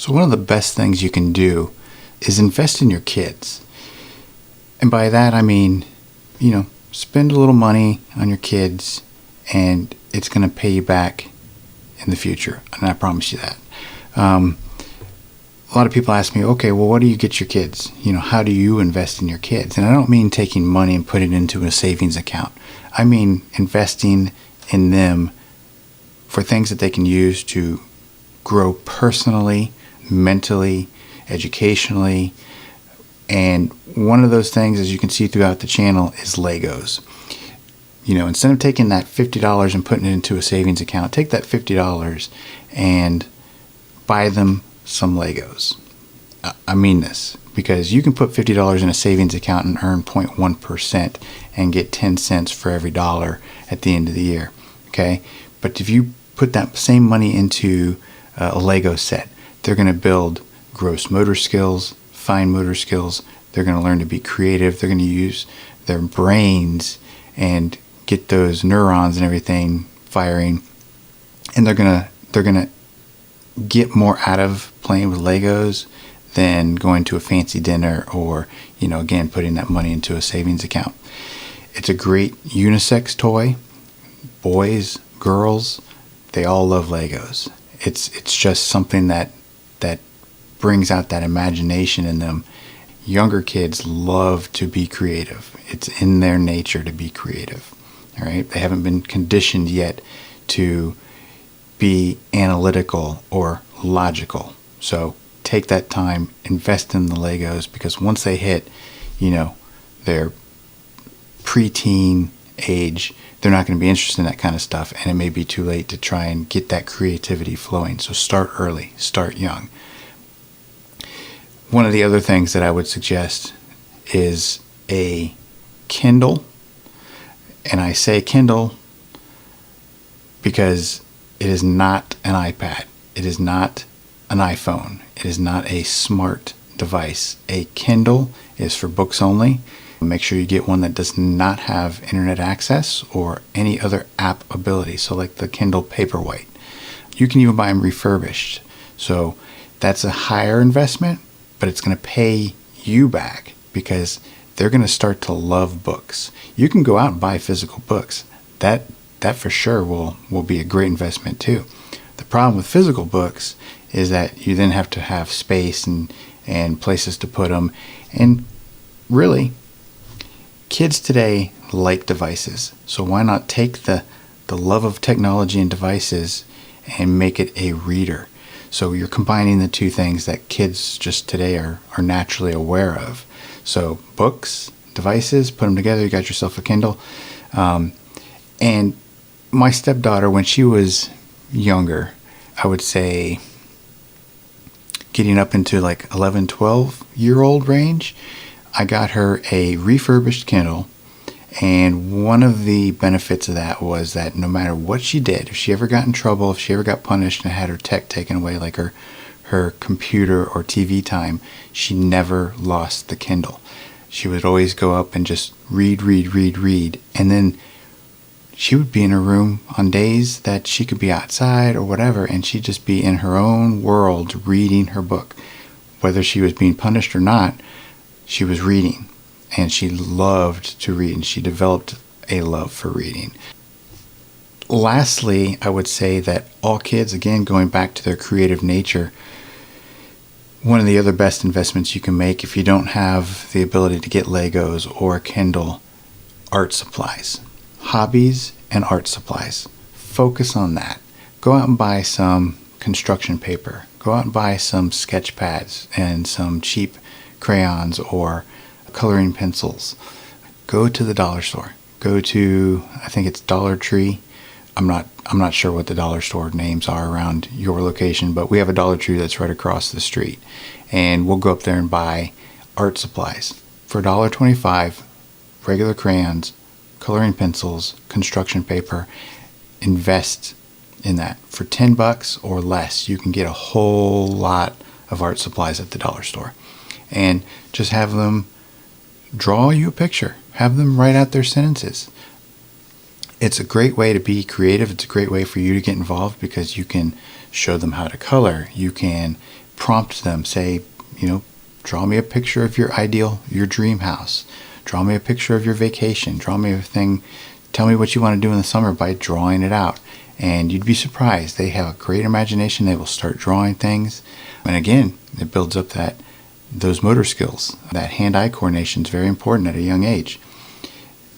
So one of the best things you can do is invest in your kids. And by that I mean, spend a little money on your kids and it's going to pay you back in the future. And I promise you that. A lot of people ask me, okay, well, what do you get your kids? How do you invest in your kids? And I don't mean taking money and putting it into a savings account. I mean investing in them for things that they can use to grow personally, mentally, educationally. And one of those things, as you can see throughout the channel, is Legos. Instead of taking that $50 and putting it into a savings account, take that $50 and buy them some Legos. I mean this, because you can put $50 in a savings account and earn 0.1% and get 10 cents for every dollar at the end of the year. Okay? But if you put that same money into a Lego set, they're going to build gross motor skills, fine motor skills. They're going to learn to be creative. They're going to use their brains and get those neurons and everything firing. And they're going to get more out of playing with Legos than going to a fancy dinner or, again, putting that money into a savings account. It's a great unisex toy. Boys, girls, they all love Legos. It's just something that brings out that imagination in them. Younger kids love to be creative. It's in their nature to be creative. All right? They haven't been conditioned yet to be analytical or logical. So take that time, invest in the Legos, because once they hit, their preteen age, they're not going to be interested in that kind of stuff, and it may be too late to try and get that creativity flowing. So start early, start young. One of the other things that I would suggest is a Kindle. And I say Kindle because it is not an iPad. It is not an iPhone. It is not a smart device. A Kindle is for books only. Make sure you get one that does not have internet access or any other app ability. So like the Kindle Paperwhite. You can even buy them refurbished. So that's a higher investment, but it's going to pay you back because they're going to start to love books. You can go out and buy physical books. That for sure will be a great investment too. The problem with physical books is that you then have to have space and places to put them. And really, kids today like devices. So why not take the love of technology and devices and make it a reader? So you're combining the two things that kids just today are naturally aware of. So books, devices, put them together, you got yourself a Kindle. And my stepdaughter, when she was younger, I would say getting up into like 11, 12-year-old range, I got her a refurbished Kindle. And one of the benefits of that was that no matter what she did, if she ever got in trouble, if she ever got punished and had her tech taken away, like her computer or TV time, she never lost the Kindle. She would always go up and just read. And then she would be in her room on days that she could be outside or whatever, and she'd just be in her own world reading her book. Whether she was being punished or not, she was reading. And she loved to read, and she developed a love for reading. Lastly, I would say that all kids, again, going back to their creative nature, one of the other best investments you can make if you don't have the ability to get Legos or a Kindle, art supplies. Hobbies and art supplies. Focus on that. Go out and buy some construction paper. Go out and buy some sketch pads and some cheap crayons or coloring pencils. Go to the dollar store. Go to, I think it's Dollar Tree. I'm not sure what the dollar store names are around your location, but we have a Dollar Tree that's right across the street. And we'll go up there and buy art supplies for $1.25, regular crayons, coloring pencils, construction paper. Invest in that. For $10 or less, you can get a whole lot of art supplies at the dollar store. And just have them draw you a picture. Have them write out their sentences. It's a great way to be creative. It's a great way for you to get involved because you can show them how to color. You can prompt them, say, draw me a picture of your dream house. Draw me a picture of your vacation. Draw me a thing. Tell me what you want to do in the summer by drawing it out. And you'd be surprised. They have a great imagination. They will start drawing things. And again, it builds up those motor skills. That hand-eye coordination is very important at a young age.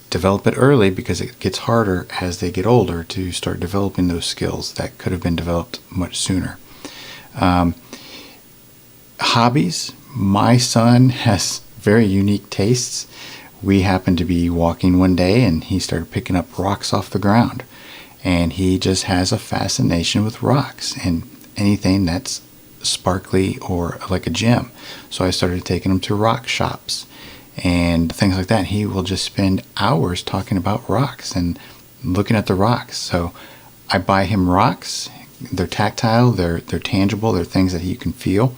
Develop it early because it gets harder as they get older to start developing those skills that could have been developed much sooner. Hobbies. My son has very unique tastes. We happened to be walking one day and he started picking up rocks off the ground. And he just has a fascination with rocks and anything that's sparkly or like a gem. So I started taking him to rock shops and things like that. He will just spend hours talking about rocks and looking at the rocks. So I buy him rocks. They're tactile, they're tangible, they're things that he can feel.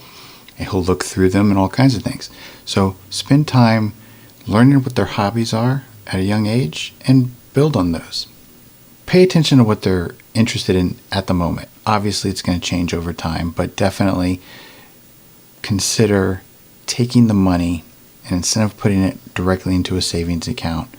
And he'll look through them and all kinds of things. So spend time learning what their hobbies are at a young age and build on those. Pay attention to what they're interested in at the moment. Obviously, it's going to change over time, but definitely consider taking the money and instead of putting it directly into a savings account,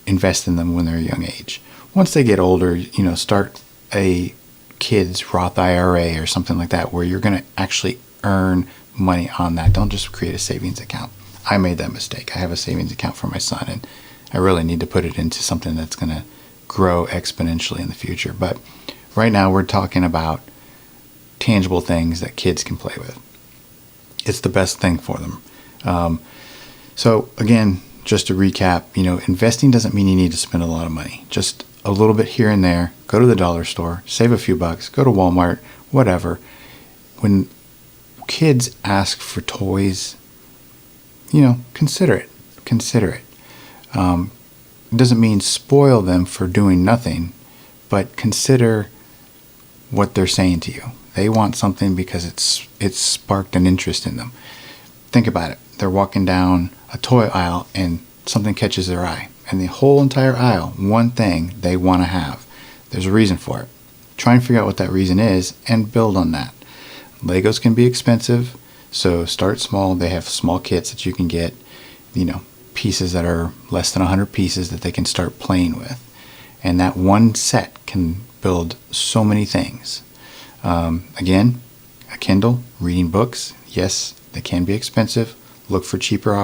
invest in them when they're a young age. Once they get older, start a kid's Roth IRA or something like that where you're going to actually earn money on that. Don't just create a savings account. I made that mistake. I have a savings account for my son, and I really need to put it into something that's going to grow exponentially in the future. But right now we're talking about tangible things that kids can play with. It's the best thing for them. So again, just to recap, investing doesn't mean you need to spend a lot of money. Just a little bit here and there. Go to the dollar store, save a few bucks, go to Walmart, whatever. When kids ask for toys, consider it. It doesn't mean spoil them for doing nothing, but consider what they're saying to you. They want something because it's sparked an interest in them. Think about it. They're walking down a toy aisle and something catches their eye. And the whole entire aisle, one thing they want to have. There's a reason for it. Try and figure out what that reason is and build on that. Legos can be expensive, so start small. They have small kits that you can get, pieces that are less than 100 pieces that they can start playing with. And that one set can build so many things. Again, a Kindle, reading books, yes, they can be expensive. Look for cheaper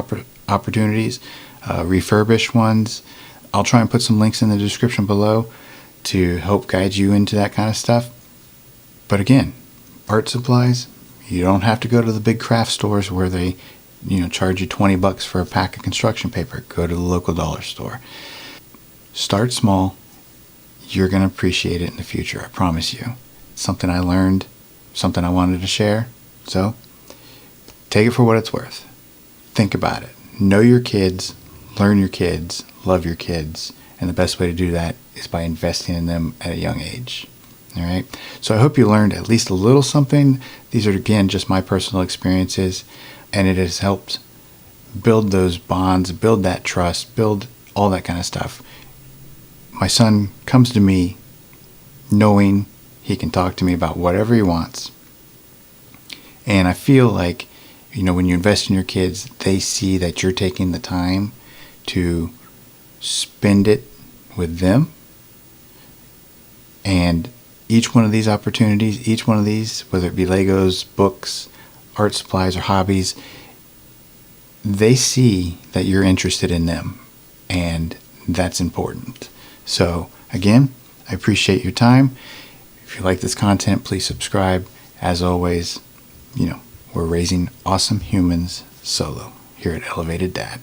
opportunities, refurbished ones. I'll try and put some links in the description below to help guide you into that kind of stuff. But again, art supplies, you don't have to go to the big craft stores where they charge you $20 for a pack of construction paper. Go to the local dollar store. Start small. You're going to appreciate it in the future, I promise you. It's something I learned, something I wanted to share. So take it for what it's worth. Think about it. Know your kids, learn your kids, love your kids, and the best way to do that is by investing in them at a young age. All right. So I hope you learned at least a little something. These are, again, just my personal experiences, and it has helped build those bonds, build that trust, build all that kind of stuff. My son comes to me knowing he can talk to me about whatever he wants. And I feel like, when you invest in your kids, they see that you're taking the time to spend it with them. And each one of these opportunities, each one of these, whether it be Legos, books, art supplies, or hobbies, they see that you're interested in them. And that's important. So again, I appreciate your time. If you like this content, please subscribe. As always, we're raising awesome humans solo here at Elevated Dad.